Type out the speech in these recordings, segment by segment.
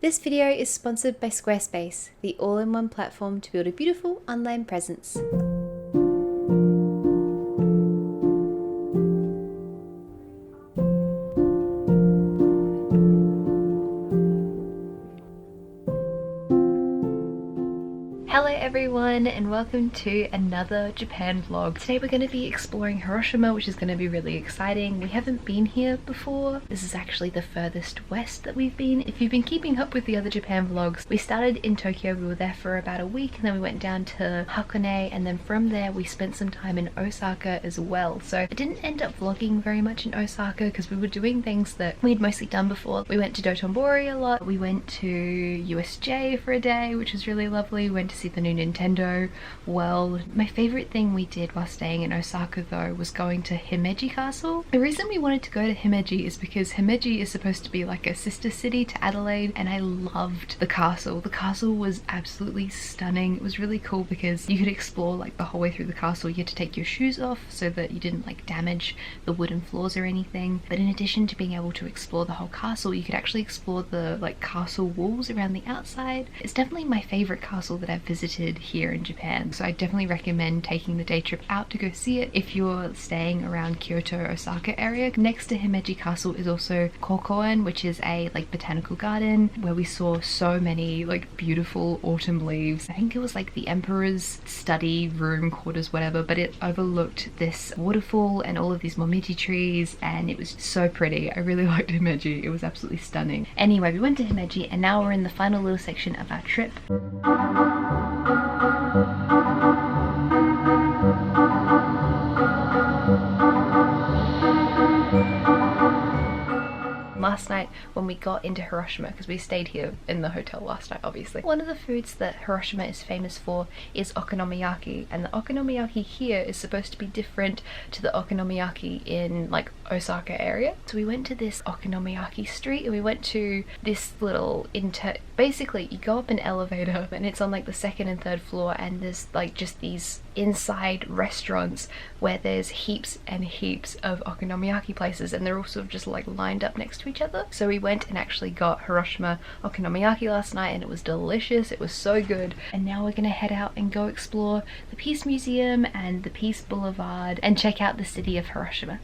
This video is sponsored by Squarespace, the all-in-one platform to build a beautiful online presence. Hello everyone and welcome to another Japan vlog. Today we're going to be exploring Hiroshima, which is going to be really exciting. We haven't been here before. This is actually the furthest west that we've been. If you've been keeping up with the other Japan vlogs, we started in Tokyo. We were there for about a week and then we went down to Hakone, and then from there we spent some time in Osaka as well. So I didn't end up vlogging very much in Osaka because we were doing things that we'd mostly done before. We went to Dotonbori a lot. We went to USJ for a day, which was really lovely. We went to see the new Nintendo world. My favorite thing we did while staying in Osaka though was going to Himeji Castle. The reason we wanted to go to Himeji is because Himeji is supposed to be like a sister city to Adelaide, and I loved the castle. The castle was absolutely stunning. It was really cool because you could explore like the whole way through the castle. You had to take your shoes off so that you didn't like damage the wooden floors or anything. But in addition to being able to explore the whole castle, you could actually explore the like castle walls around the outside. It's definitely my favorite castle that I've visited here in Japan, so I definitely recommend taking the day trip out to go see it if you're staying around Kyoto, Osaka area. Next to Himeji Castle is also Kokoen, which is a like botanical garden where we saw so many like beautiful autumn leaves. I think it was like the emperor's study room quarters, whatever, but it overlooked this waterfall and all of these momiji trees, and it was so pretty. I really liked Himeji. It was absolutely stunning. Anyway, we went to Himeji and now we're in the final little section of our trip. Last night when we got into Hiroshima, because we stayed here in the hotel last night obviously, one of the foods that Hiroshima is famous for is okonomiyaki, and the okonomiyaki here is supposed to be different to the okonomiyaki in like Osaka area. So we went to this okonomiyaki street and we went to this little basically you go up an elevator and it's on like the second and third floor, and there's like just these inside restaurants where there's heaps and heaps of okonomiyaki places, and they're all sort of just like lined up next to each other. So we went and actually got Hiroshima okonomiyaki last night and it was delicious. It was so good. And now we're gonna head out and go explore the Peace Museum and the Peace Boulevard and check out the city of Hiroshima.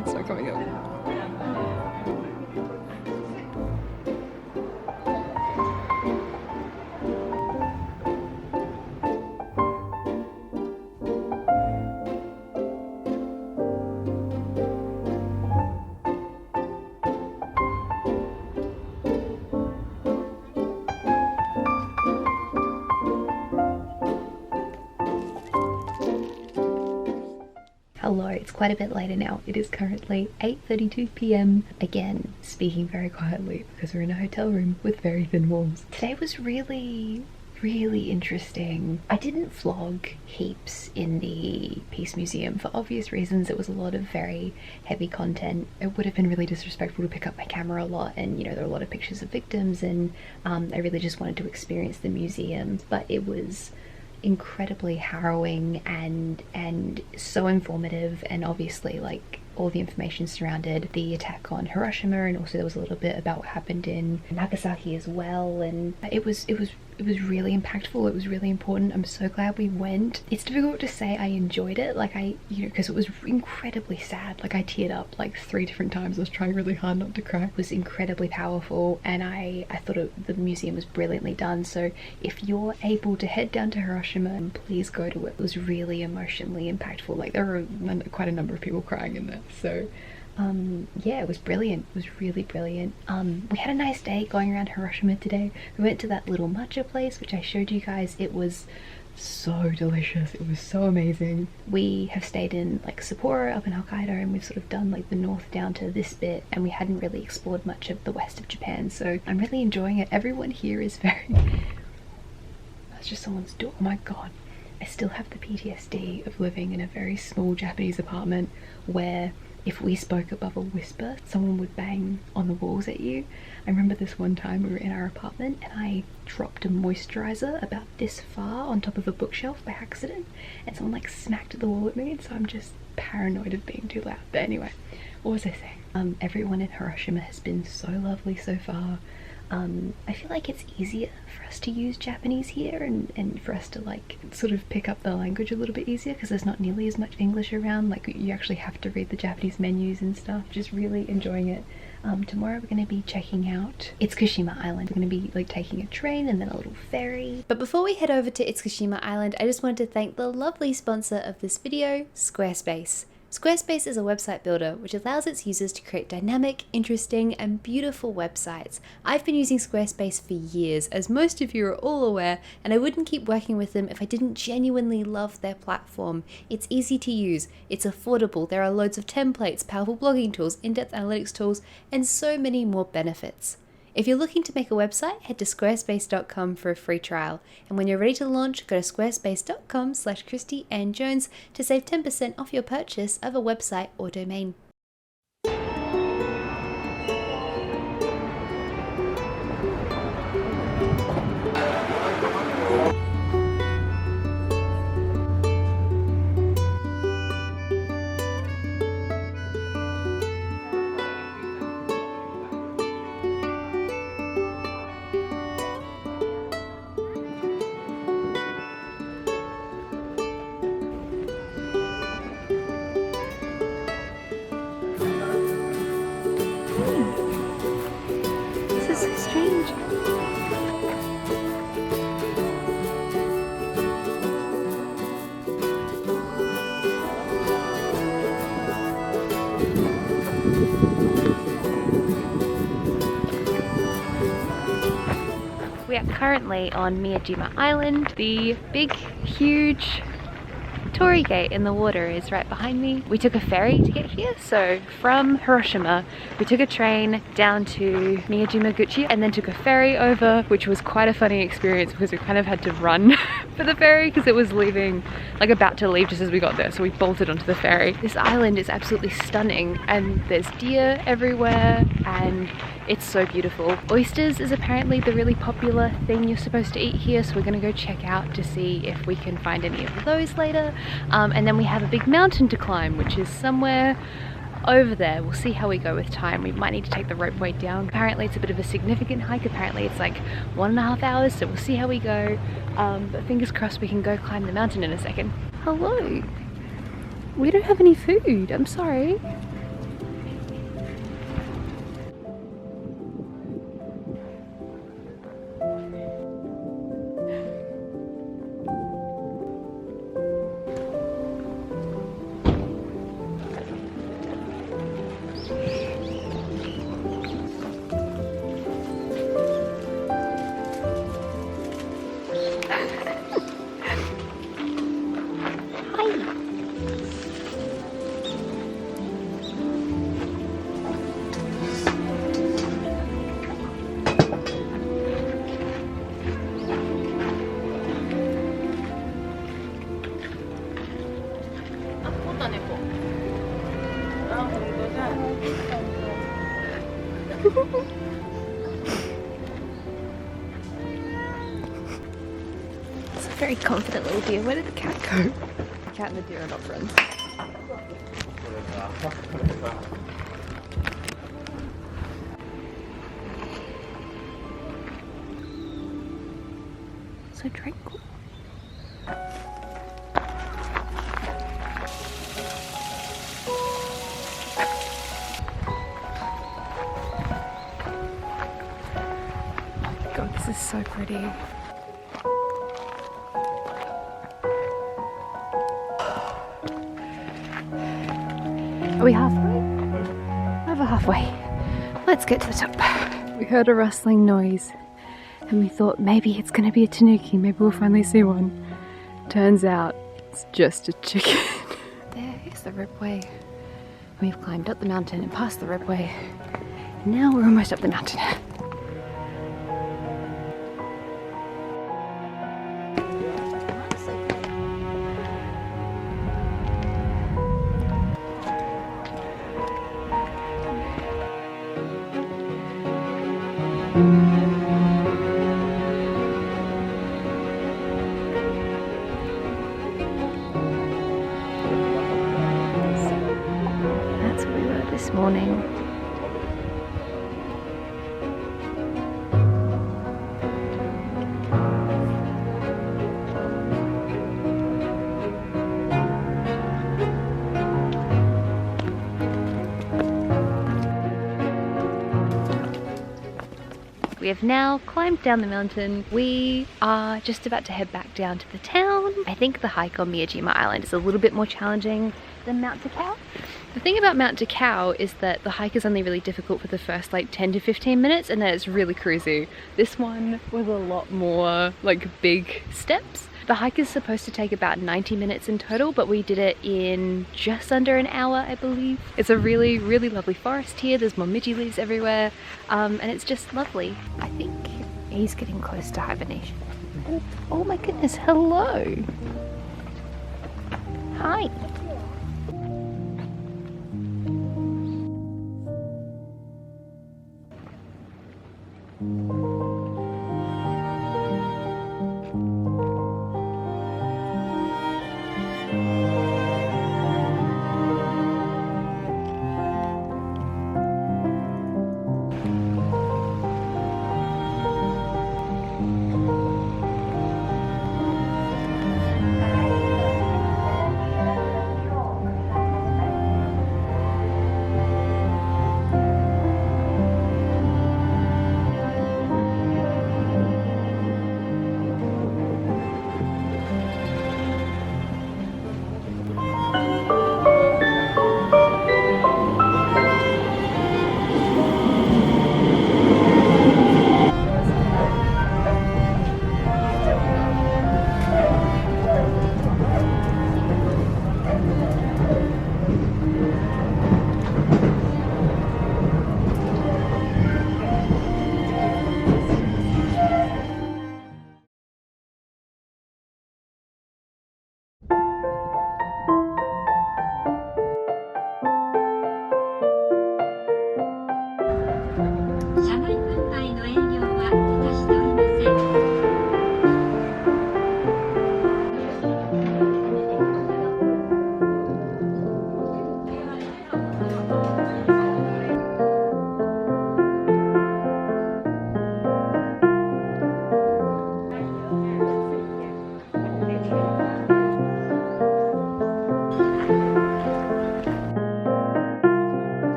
it's not coming up. Hello, it's quite a bit later now. It is currently 8:32 p.m. Again, speaking very quietly because we're in a hotel room with very thin walls. Today was really interesting. I didn't vlog heaps in the Peace Museum for obvious reasons. It was a lot of very heavy content. It would have been really disrespectful to pick up my camera a lot, and you know, there are a lot of pictures of victims, and I really just wanted to experience the museum. But it was incredibly harrowing and so informative, and obviously like all the information surrounded the attack on Hiroshima, and also there was a little bit about what happened in Nagasaki as well, and it was really impactful. It was really important. I'm so glad we went. It's difficult to say I enjoyed it, like because it was incredibly sad. Like I teared up like 3 different times. I was trying really hard not to cry. It was incredibly powerful, and I thought the museum was brilliantly done. So if you're able to head down to Hiroshima, please go to it. It was really emotionally impactful. Like there were quite a number of people crying in there. So yeah, it was brilliant. It was really brilliant. We had a nice day going around Hiroshima today. We went to that little matcha place which I showed you guys. It was so delicious. It was so amazing. We have stayed in like Sapporo up in Hokkaido, and we've sort of done like the north down to this bit, and we hadn't really explored much of the west of Japan, so I'm really enjoying it. Everyone here is very... That's just someone's door. Oh my god. I still have the PTSD of living in a very small Japanese apartment where if we spoke above a whisper, someone would bang on the walls at you. I remember this one time we were in our apartment and I dropped a moisturizer about this far on top of a bookshelf by accident, and someone like smacked the wall at me, and so I'm just paranoid of being too loud. But anyway, what was I saying? Everyone in Hiroshima has been so lovely so far. I feel like it's easier for us to use Japanese here, and for us to like sort of pick up the language a little bit easier, because there's not nearly as much English around. Like you actually have to read the Japanese menus and stuff. Just really enjoying it. Tomorrow we're going to be checking out Itsukushima Island. We're going to be like taking a train and then a little ferry. But before we head over to Itsukushima Island, I just wanted to thank the lovely sponsor of this video, Squarespace. Squarespace is a website builder which allows its users to create dynamic, interesting, and beautiful websites. I've been using Squarespace for years, as most of you are all aware, and I wouldn't keep working with them if I didn't genuinely love their platform. It's easy to use, it's affordable, there are loads of templates, powerful blogging tools, in-depth analytics tools, and so many more benefits. If you're looking to make a website, head to squarespace.com for a free trial. And when you're ready to launch, go to squarespace.com/ChristyAnnJones to save 10% off your purchase of a website or domain. We are currently on Miyajima Island. The big, huge torii gate in the water is right behind me. We took a ferry to get here, so from Hiroshima we took a train down to Miyajima-guchi and then took a ferry over, which was quite a funny experience because we kind of had to run for the ferry because it was leaving, like about to leave just as we got there, so we bolted onto the ferry. This island is absolutely stunning, and there's deer everywhere and it's so beautiful. Oysters is apparently the really popular thing you're supposed to eat here, so we're gonna go check out to see if we can find any of those later. And then we have a big mountain to climb, which is somewhere over there. We'll see how we go with time. We might need to take the ropeway down. Apparently it's a bit of a significant hike. Apparently it's like 1.5 hours, so we'll see how we go. But fingers crossed we can go climb the mountain in a second. Hello. We don't have any food. I'm sorry. It's a very confident little deer. Where did the cat go? The cat and the deer are not friends. So tranquil. God, this is so pretty. Are we halfway? Over halfway. Let's get to the top. We heard a rustling noise and we thought maybe it's gonna be a tanuki, maybe we'll finally see one. Turns out it's just a chicken. There is the ripway. We've climbed up the mountain and past the ripway. And now we're almost up the mountain. That's where we were this morning. We have now climbed down the mountain. We are just about to head back down to the town. I think the hike on Miyajima Island is a little bit more challenging than Mount Takao. The thing about Mount Takao is that the hike is only really difficult for the first like 10 to 15 minutes and then it's really cruisy. This one was a lot more like big steps. The hike is supposed to take about 90 minutes in total, but we did it in just under an hour, I believe. It's a really, really lovely forest here. There's momiji leaves everywhere, and it's just lovely. I think he's getting close to hibernation. Oh my goodness, hello. Hi.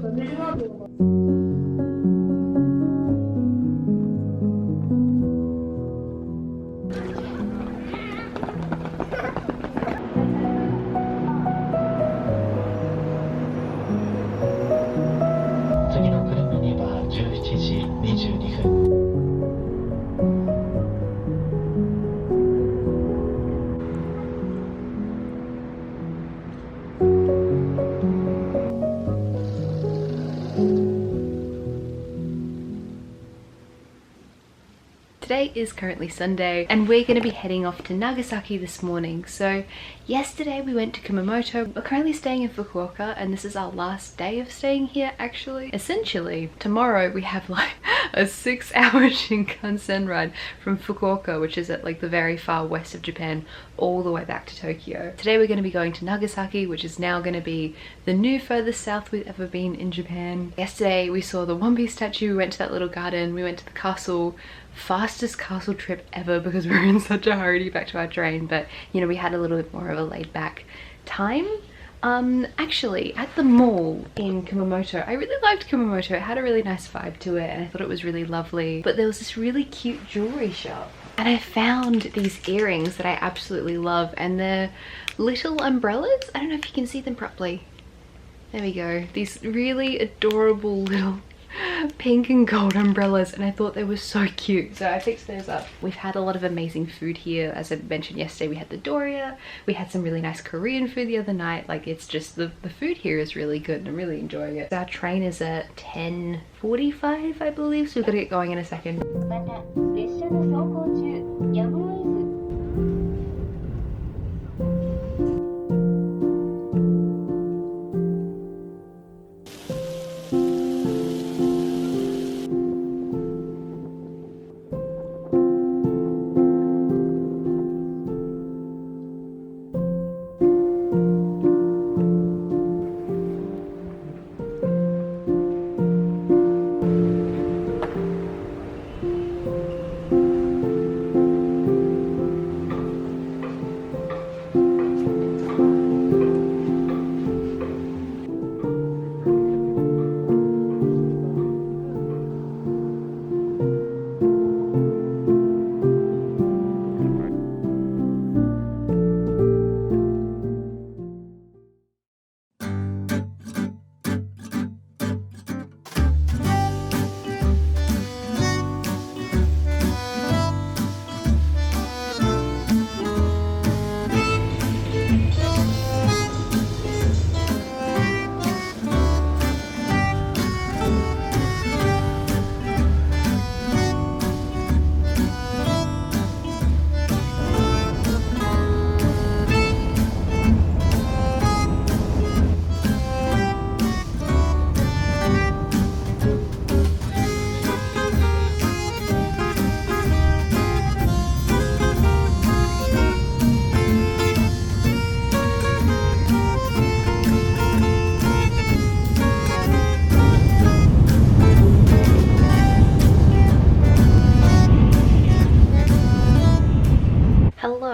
次の車には17時22分。Today is currently Sunday and we're going to be heading off to Nagasaki this morning. So yesterday we went to Kumamoto. We're currently staying in Fukuoka and this is our last day of staying here actually. Essentially, tomorrow we have like a 6-hour Shinkansen ride from Fukuoka, which is at like the very far west of Japan, all the way back to Tokyo. Today we're going to be going to Nagasaki, which is now going to be the new furthest south we've ever been in Japan. Yesterday we saw the One Piece statue, we went to that little garden, we went to the castle. Fastest castle trip ever because we were in such a hurry to get back to our train, but you know, we had a little bit more of a laid back time. Actually at the mall in Kumamoto, I really liked Kumamoto. It had a really nice vibe to it and I thought it was really lovely, but there was this really cute jewelry shop and I found these earrings that I absolutely love, and they're little umbrellas. I don't know if you can see them properly. There we go. These really adorable little pink and gold umbrellas, and I thought they were so cute, so I picked those up. We've had a lot of amazing food here. As I mentioned yesterday, we had the doria, we had some really nice Korean food the other night. Like, it's just the food here is really good and I'm really enjoying it. Our train is at 10:45 I believe, so we've got to get going in a second.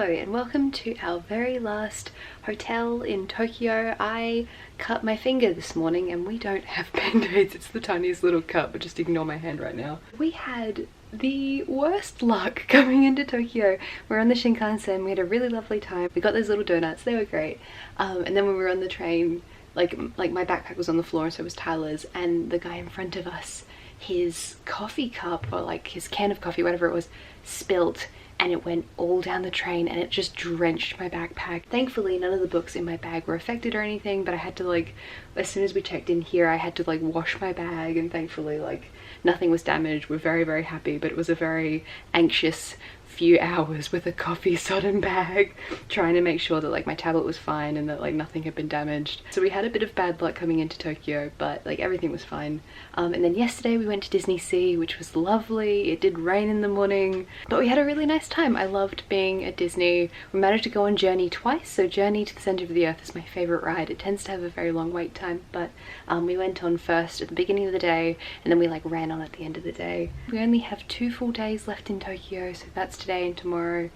And welcome to our very last hotel in Tokyo. I cut my finger this morning and we don't have band-aids. It's the tiniest little cut, but just ignore my hand right now. We had the worst luck coming into Tokyo. We're on the Shinkansen, we had a really lovely time. We got those little donuts, they were great. And then when we were on the train, like my backpack was on the floor and so was Tyler's, and the guy in front of us, his coffee cup, or like his can of coffee, whatever it was, spilt, and it went all down the train and it just drenched my backpack. Thankfully none of the books in my bag were affected or anything, but I had to, like, as soon as we checked in here, I had to like wash my bag, and thankfully like nothing was damaged. We're very, very happy, but it was a very anxious few hours with a coffee sodden bag, trying to make sure that like my tablet was fine and that like nothing had been damaged. So we had a bit of bad luck coming into Tokyo, but like everything was fine. And then yesterday we went to Disney Sea, which was lovely. It did rain in the morning, but we had a really nice time. I loved being at Disney. We managed to go on Journey twice, so Journey to the Center of the Earth is my favorite ride. It tends to have a very long wait time, but we went on first at the beginning of the day and then we like ran on at the end of the day. We only have 2 full days left in Tokyo, so that's today and tomorrow.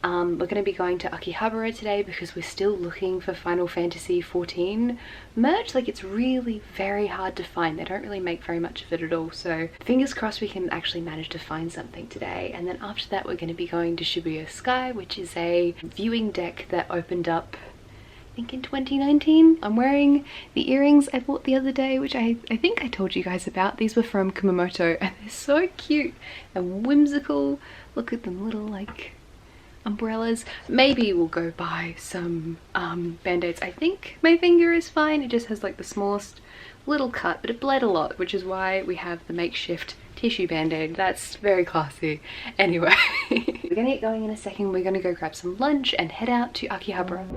We're going to be going to Akihabara today because we're still looking for Final Fantasy XIV merch. Like, it's really very hard to find. They don't really make very much of it at all, so fingers crossed we can actually manage to find something today. And then after that we're going to be going to Shibuya Sky, which is a viewing deck that opened up I think in 2019. I'm wearing the earrings I bought the other day, which I think I told you guys about. These were from Kumamoto and they're so cute and whimsical. Look at them, little like umbrellas. Maybe we'll go buy some band-aids. I think my finger is fine. It just has like the smallest little cut, but it bled a lot, which is why we have the makeshift tissue band-aid. That's very classy. Anyway, we're gonna get going in a second. We're gonna go grab some lunch and head out to Akihabara.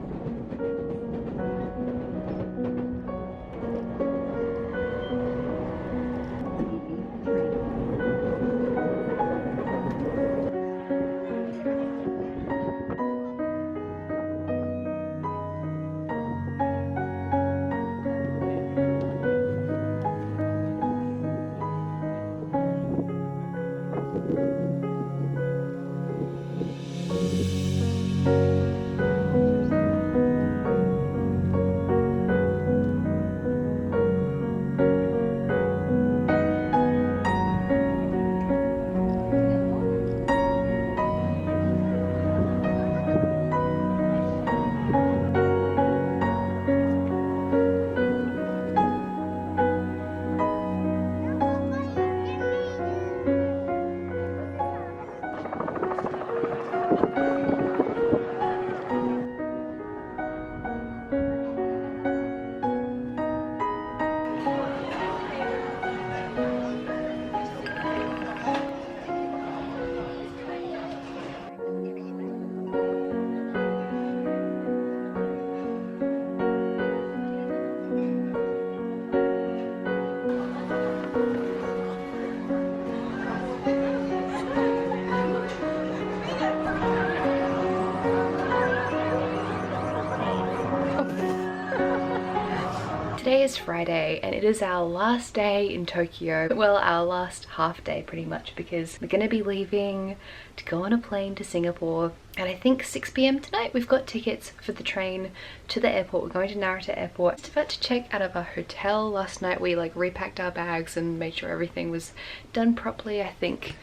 Today is Friday and it is our last day in Tokyo. Well, our last half day pretty much, because we're gonna be leaving to go on a plane to Singapore at I think 6 p.m. tonight. We've got tickets for the train to the airport. We're going to Narita Airport. Just about to check out of our hotel. Last night we like repacked our bags and made sure everything was done properly. I think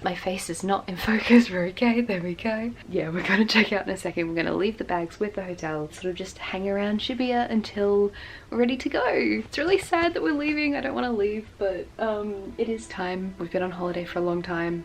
my face is not in focus. We're okay, there we go. Yeah, we're gonna check out in a second. We're gonna leave the bags with the hotel, sort of just hang around Shibuya until we're ready to go. It's really sad that we're leaving. I don't want to leave, but it is time. We've been on holiday for a long time.